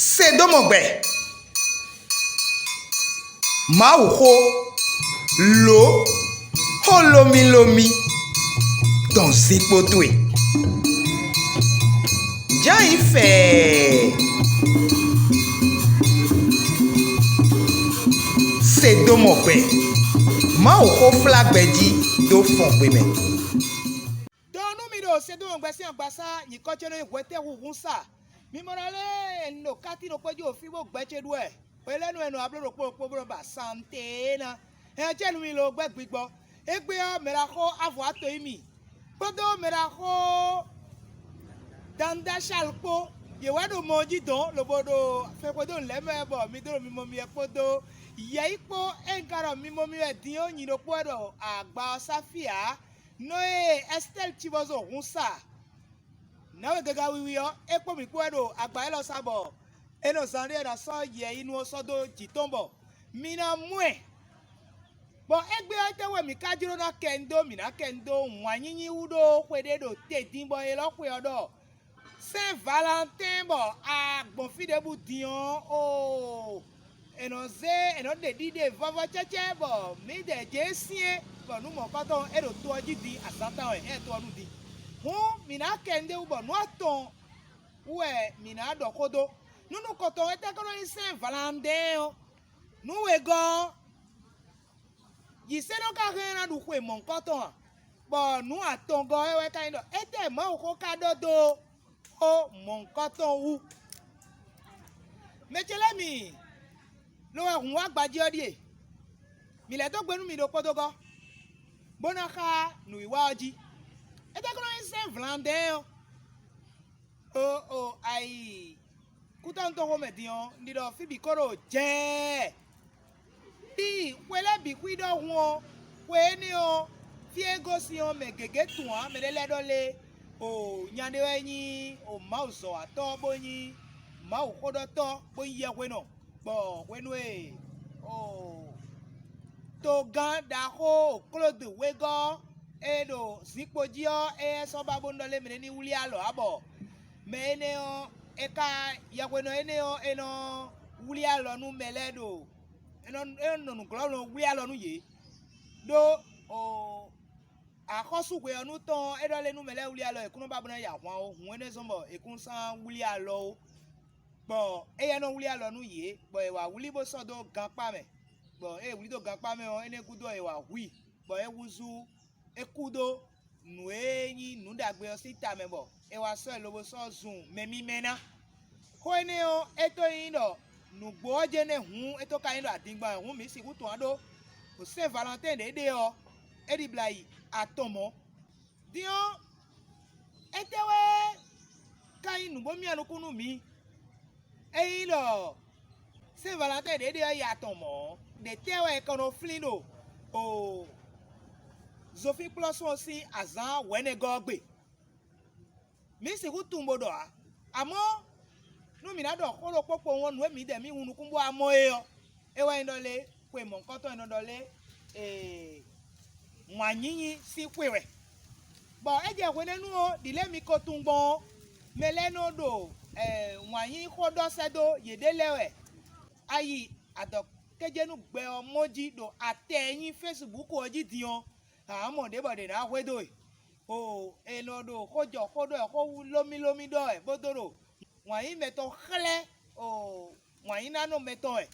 Sédomongbè. Maouho. L'eau. Holomi lomi. Dans Zipotoué. Jan y fait. Sédomongbè. Maouho flag bedi do fond peme. Sédomongbè si ambassa ni kocheno ngwete hunsa mi morale no kati no pojo ofibo gbeche duwe pele no eno ablo po ba santé na e chenu mi lo gbe gbigbo egbe o mera ko avo ato imi podo mera ko danda shalpo ye wado moji don lo bodo fe podo leme bo mi do mi mo mi e podo ye ipo engaro mi mo mi e din o yin lo podo agba safia no Estelle Chibozo hunsa nawe gaga wiwiyo epo mi kwedo agba elo sabo eno sanre na so ye inu osodo jitombo mina mwe bo egbe atewe mi kajiro na kendo nwanyinyi udo kwededo te dimbo elo kwe odo Saint Valentin bo agbon fidebu dion o eno de dide vavo cheche bo mi de jesie bo nu mo paton edo to di asanta e to nu di hu mina kende u bo nu aton we mina dokodo nunu koto ete kono Saint Valentin o nu we go yiseno ka hena du kwe mon koton bo nu aton go ewe kind of ete mo ko kadodo o mon koton u mechele mi lo ehun agbaji odie mi le to gbenu mi do podogo bona ka nu iwa oji ete kono Saint Valentin o ai kutanto ho medion ni do fi bi koro je bi wele bi kwido won we ni o fi ego si o me gege tuan me le dole o nyande yin o mauso ato boyin ma o kodo to boyin we no bo wenu e o to gan da ho clothe we go edo zipojio e so babondo le mene ni wuli alo abo me ene o eka ya wenu ene o eno wuli alo nu meledo eno nu glo no wuli alo nu ye do o akosu we onu ton edo le nu mele wuli alo ekunu babona ya wan o hun ene sombo ekun san wuli alo bo eye no wuli alo nu ye bo e wa wuli bo so do gan pa me bo e wuli do gan pa me o ene kudo e wa wi bo e wuzu e kudo nu eyin nu dagbe o sita me bo e wa so e lobo so zun memi mena ko ene o eto yin do nu gbo je ne hun eto ka yin do adingba hun mi si kuto ado o Saint Valentin de o e di blai atomo dio etewe ka yin nu bo mi anu kunu mi eyin lo Saint Valentin de ya tomo de tewe kono flino o zofi plus aussi azan wene gogbe mi se ku tumbodo amo no mi na do koro popo won nu mi de mi hunu kumbo amo ewa indole kwe mon koto indole nwanyinyi si kwewe bo eje wene nu o dile mi ko tumbo meleno do nwanyi kodo sedo yedelewe ayi ado kejenu gbe omoji do ateyin Facebook oji dion amo de bode na wedo o eno do kojo kodo e ko lomi do e bodoro nwanyi meto khle o nwanyi nano meto e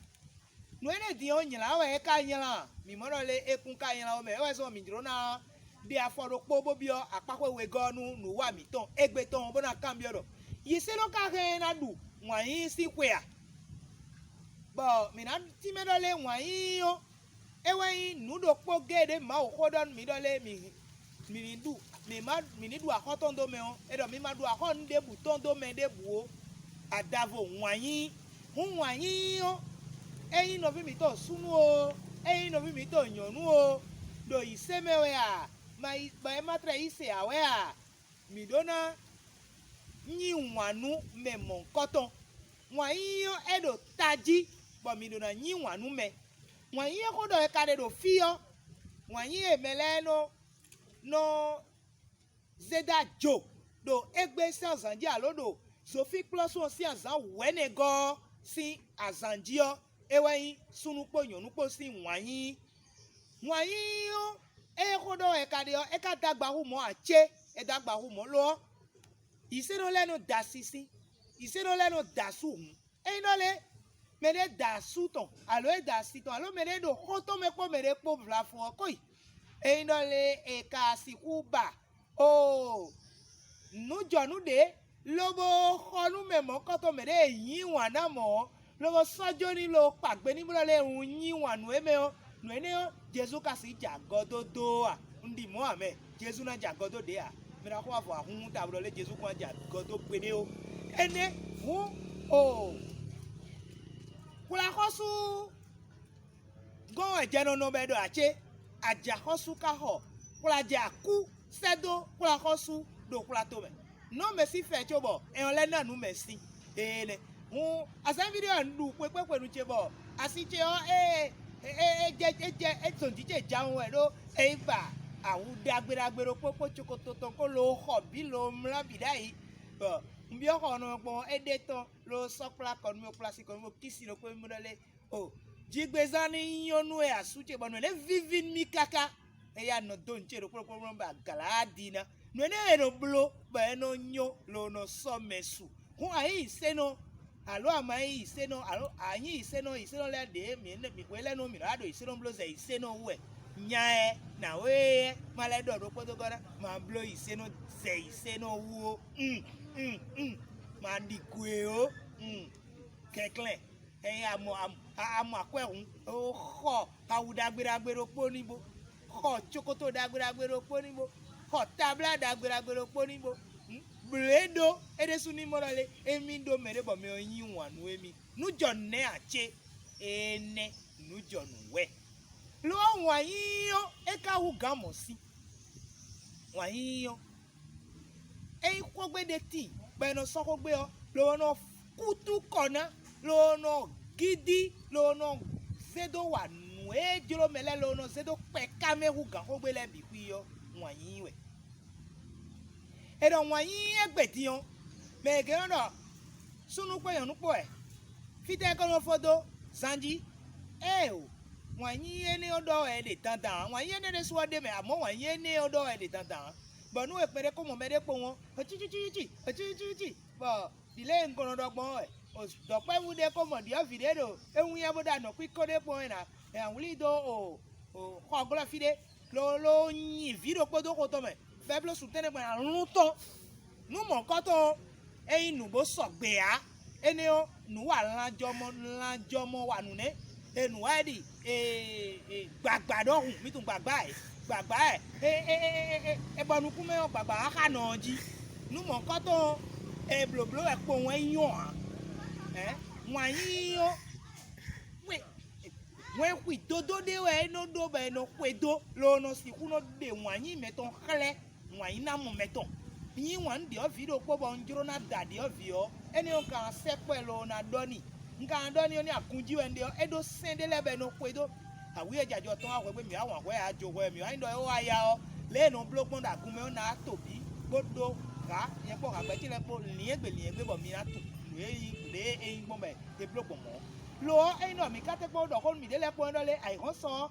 no ene dion nyila we ka nyila mi moro le ekun ka nyila o me we so mi dro na bi aforo pobo bio apakwe we gonu nu wa mi ton egbe ton bona cambio do yiselo ka he na du nwanyi si kwea bo mi na ti me dole nwanyi o ewe nu do po gede ma o kodon mi dole mi ni du akoton do me o edo mi ma du akon de buton do me de bu o adavo nwanyi o eyin no bi mi to sunu o eyin no bi mi to yonu o do isemewe a mai ba matre ise awe a mi dona nyi nwanu me mon koton nwanyi o edo taji bo mi dona nyi nwanu me nwanyi ko do e kade do fio nwanyi e meleno no zeda jo do egbe sanzanji alodo Sophie plus aussi azan wenego si azandio ewayi sunupo yonupo si wanyi yo ekodo ekadio ekadagbahu mo ache edagbahu mo lo iseno leno dasisi iseno leno dasuhun einole mede dasuton alo edasiton alo mede do hoto mepo mede po vlafo koi einole ekasikuba o nujonu de lobo khonu memo koto mede yin wana mo lobo sojo ni lo pagbe ni bro le yin wanu eme o no ene o Jesu kasi jagodo do a ndi mo ame Jesu na jagodo de a mira ko afo ahun ta bro le Jesu ko jagodo pede o ene hu o kula khosu go ejeno no bedo ache aja khosu ka ho kula ja ku sedo kula khosu do kula to me no merci fe chobo e on le na nu merci ene hu asan video ndu pepe nu chebo asiche o tonjije jaun e lo eba awu dagberagbero popo chokototo ko lo hobi lo mla bidai bo mbi oko no po edeto lo sopla kon mi oplasi kon mo kisi lo ko mi dole o jigbezani yonu e asuche bo no le vivin mi kaka e ya no donche ro popo ba galadina no ne no blo ba no nyo lo no so mesu hu ayi seno alo amai iseno alo anyi iseno le de mi wele no mi rado iseno blo ze iseno we nyae na we male do ro podo gora ma blo iseno ze iseno wo ma dikwe o kekle amo akwerun o kho awudagberagbero ponibo kho chokoto dagberagbero ponibo kho tabla dagberagbero ponibo bledo edesu ni morale emi do mere bo me oyin wanu emi nujo ne ache ene nujo nuwe lo wanyo eka wu gamo si wanyo e ko gbede ti pe no so ko gbe o lo no kutu kona lo no gidi lo no sedo wanu e jiro mele lo no sedo pe kamehu gan ko gbe le bi pi yo wanyi edo wanyi egbetian me ge no sunu pe yanu po e fite ko no fodo sanji o wanyi ene odo e de tantan wanyi ene de so de me amo wanyi ene odo e de tantan bonu e pere ko mo me de po won ochichichi bo dile ngono dogbon e o do pe wu de ko mo di video ehun ye boda no quick code po na e anwuli do o ko glo fide lo yin video podo ko to me Bible soutene pa longtemps nous mon koto e nu bo sogbe a ene o nu wa lanjomo wa nu ne e nu wa di gbagba do hun mi tun gbagba e bonu ku me o gbagba aka na ji nu mon koto e bloblo e po won yan wan yin o we kwi dodo de we no do be no kwedo lo no si ku no de wan yin meton kle wan na mo meton yin wan de o video po bo njiro na dade o vio eni o kan se pelo na doni nkan doni oni akunji we nde edo sende lebe no kwedo awi ejajo ton awe pe mi awon we ajo we mi ando o aya o le no blogbon da gun me o na tobi godo ka yen po ka gbe ti le po ni egbe bo mi na to le eyin gbon be e blogbon mo lo eno mi kate po do ko mi de le po ndo le ai kon so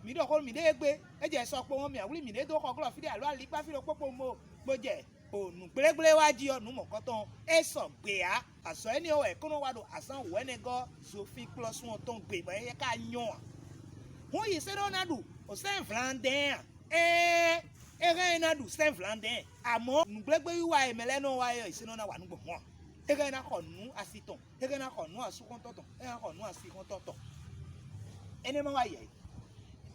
mi do ko mi de gbe eje so po won mi awuli mi de do ko glo fi de alo ali pa fi do popo mo gboje onu gbelegbele wa ji onu mo koton e so gbe a aso eni o e kono wa do asan we ne go Sophie plus won ton gbe ba ye ka yan won yi se do na du o Saint Valentin ere na du Saint Valentin amo nu gblegbe wa emele no wa yo isino na wa nu gbo mo ere na ko nu asiton ere na ko nu asukon toton ere ko nu asikon toton ene mo wa ye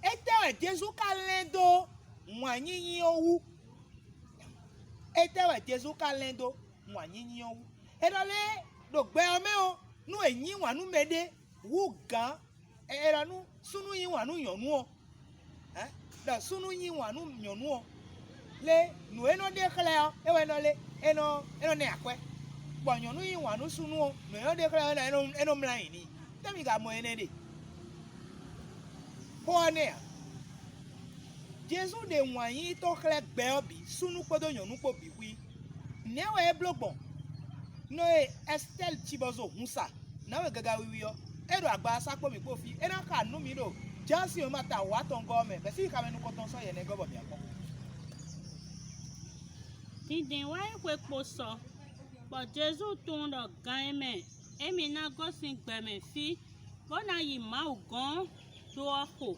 etewe Jesu kalendo mwanyin owu etewe Jesu kalendo mwanyin owu edole do gbe ome o nu eyin wanu mede wu gan eranu sunu yin wanu yonu o da sunu yin wanu yonu o le nu eno de kle o ewe no le eno ne akwe bo yonu yin wanu sunu o nu eno de kle na eno mlan ni temi ga mo ene de Pone Jesu de wanyi to kle gbe obi sunu podo yonu po bi wi newe blogbon no Estelle chibozo hunsa na we gaga wiyo edo agba sapo mi po fi e na ka nu mi do jansi o mata wa ton go me be si ka menu ko ton so ye ne go bo mi akon Didin wa ikwe po so but Jesus ton do gan me emi na go sin gbe me fi bona yi ma o gan do ko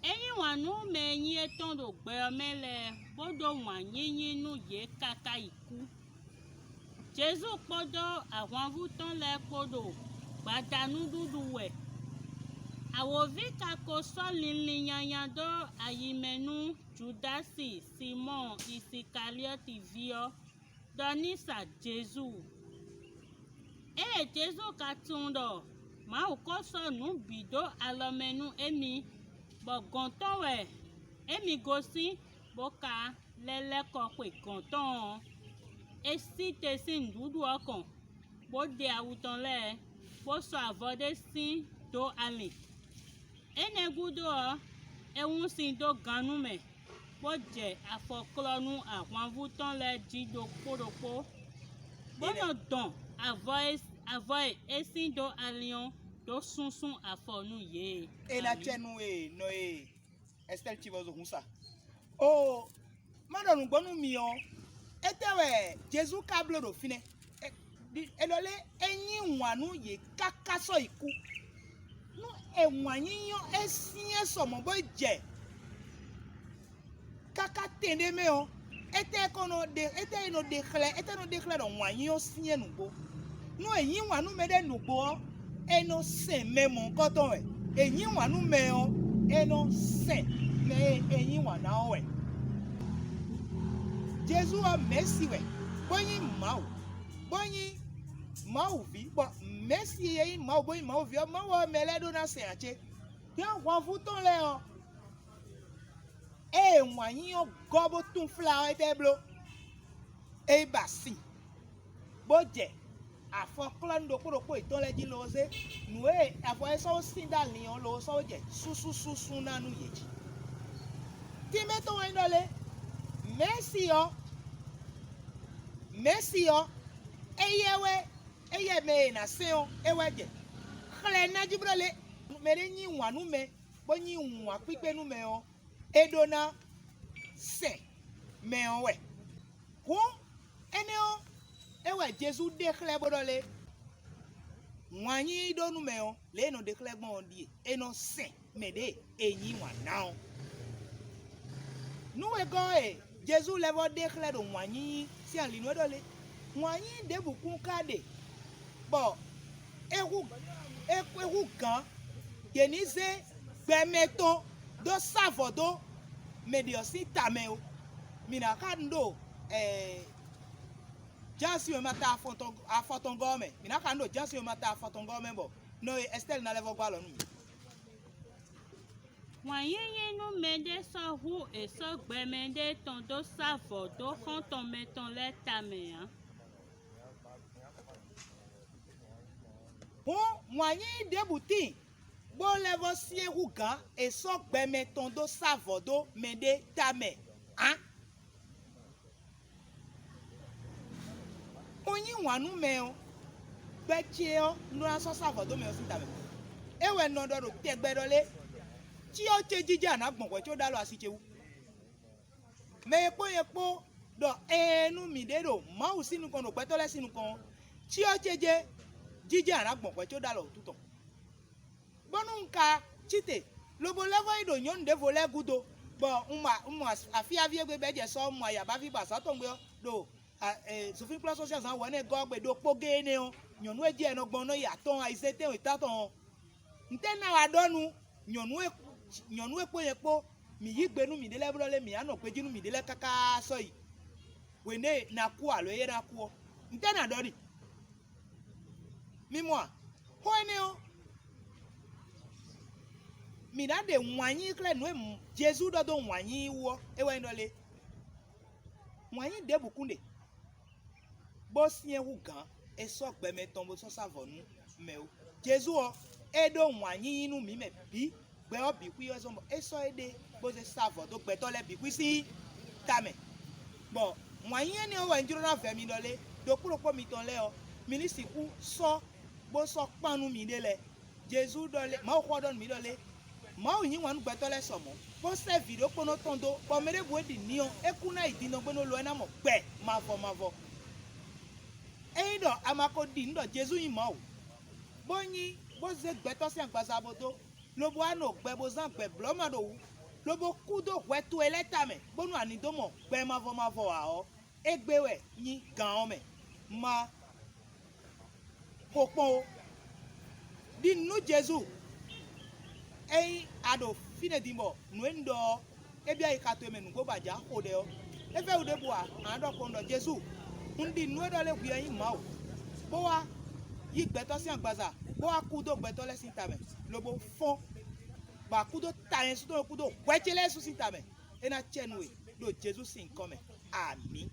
eyin wa nu me yin eton do gbe mele bodo wa yin nu ye kaka iku Jesus podo àwọn vuton le podo gbadanu dudu we awovi kako so linliyanyan do ayimenu Judasi Simon Isikarioti vio donisa Jesus Jesus katundo ma uko so nu bido alomenu emi bogonton we emi gosi boka lele ko pe gonton esi tesin dudu ọkàn bó de àwùtàn lẹ bó sọ àvọdé sí do alẹ enegudo ọ ehun sí do ganu mẹ bó jẹ àfọkọlọnu àwọn àwùtàn lẹ jído kórópó bónà dàn àvọ esi do aliyan do sunsun àfọnù yé. na chenu no Estelle chibozo hunsa o madonu gbonu mi o etewe Jesus kablo do fine elole enyin wanu ye kakaso iku no enwanyiyan esien somo bo je kaka tende me o ete kono de ete no declare on wanyiyan sien nugbo no enyin wanu me de nugbo eno sen memo koton e enyin wanu me o eno sen me enyin wana o e Jesus a mercy we boyin mau vi bo mercy yin mau boyin mau vi mau meledo na se ache ya wa futon le o e wanyin o gobo tun fla e deblo e basi boje afọklan do kuro iton le ji lo se nu e afọ eso sin da lion lo so je susu nanu yeji ti meto wa ndole Messi o eye me na se o eweje khle na jibrale mere nyi wanu me bo nyi nwa pipe nu me o edona se me o we ko ene o ewe Jesus de khle bodole nwanyi do nu me o le no de khle gbon die eno se me de enyi wa now nu we go Jesus level declare do nwanyi si an linu dole nwanyi de bukun kade bo ewu gan yenize gbemeto do savodo mediosi tameo mina kando jansi o mata afoton gome mina kando jansi o mata afoton gome bo no Estelle na level gba lonu Wanyenu mende so hu e so gbemende ton do savo do konton meton le tamea. Wanyi debuti bo level sie hu gan e so gbemeton do savo do mende tame hein onyi wanu me o gbeche o no aso savo do me o sitame ewe no do tegbedole tí ó ṣe jíjà náà gbọ̀ngbọ̀n tí ó dá lọ àṣìṣewu mẹ́ẹ̀pọ̀ dọ̀ ẹnu mi dérò máwù sínú kan òpẹ́tọ́lẹ́ sínú kan tí ó ṣe jẹ́ jíjà náà gbọ̀ngbọ̀n tí ó dá lọ òtútọ̀ bọ́nú nka chite lobo lẹ́fọ́ ìdò yóò ń défò lẹ́gùdò bọ̀ ń àfíàfíà gbẹgbẹ́ jẹ sọ ń àyàbá fi bàṣà tó ń gbé do sòfin plus social san wọ́n ní gọ́ọ̀gbẹ̀ do kpógé ní ọ nyọ̀nú ẹ̀jì ẹ̀nà gbọ̀n náà yàtọ̀ àìsè tẹ̀ ìtàtọ̀ ntẹ́ náà wà dọ́nu nyɔnu ekpo ye kpo mi yi gbenu mi de le brɔle mi anɔ kpe dzinu mi de le kaka sɔ yi wene na ku alo eye na ku nte na dɔ di mi mua xɔ ene o mi na de nwanyi kple nu Jesu dɔ do nwanyi wɔ ewa yi dɔ le nwanyi de bukun de bo sie wu gan esɔ gbɛmɛtɔn bo sɔ savɔnu mɛ o Jesu o edo nwanyi nu mi mɛ bi gbẹ ọ bìkú yọ sọmọ esọ ede bó ṣe sáfọ tó gbẹtọ lẹ bìkú sí tàmẹ bọ wọn yẹn ni ó wà ní jíròrò àfẹmí lọlé do kuro po mi ton le o ministre ku so bo so panu mi de le Jésus do le ma ko don mi do le ma o yin wanu gbeto le so mo bo se video po no tondo bo mere bo di ni o e ku na idi no gbe no lo na mo gbe ma vo e do amako di ndo Jésus yin ma o bo yin bo ze gbeto se agbaza bodo lo bo ano gbe bo zan gbe blo ma do lobo kudo wetu eleta me bonu ani domo gbe ma vo a o egbewe yin gan o me ma popon di nu Jésus ei ado fine dimbo nuendo ebia ikato me nu go baja ode o efe ude bua ando kondo Jésus ndi nu do le gu yin ma o bo wa yi gbeto si agbaza bo wa kudo gbeto le sintame lobo fon ba kudo tayen sudo kudo wechele su sintame ena chenwe do Jésus sin come ami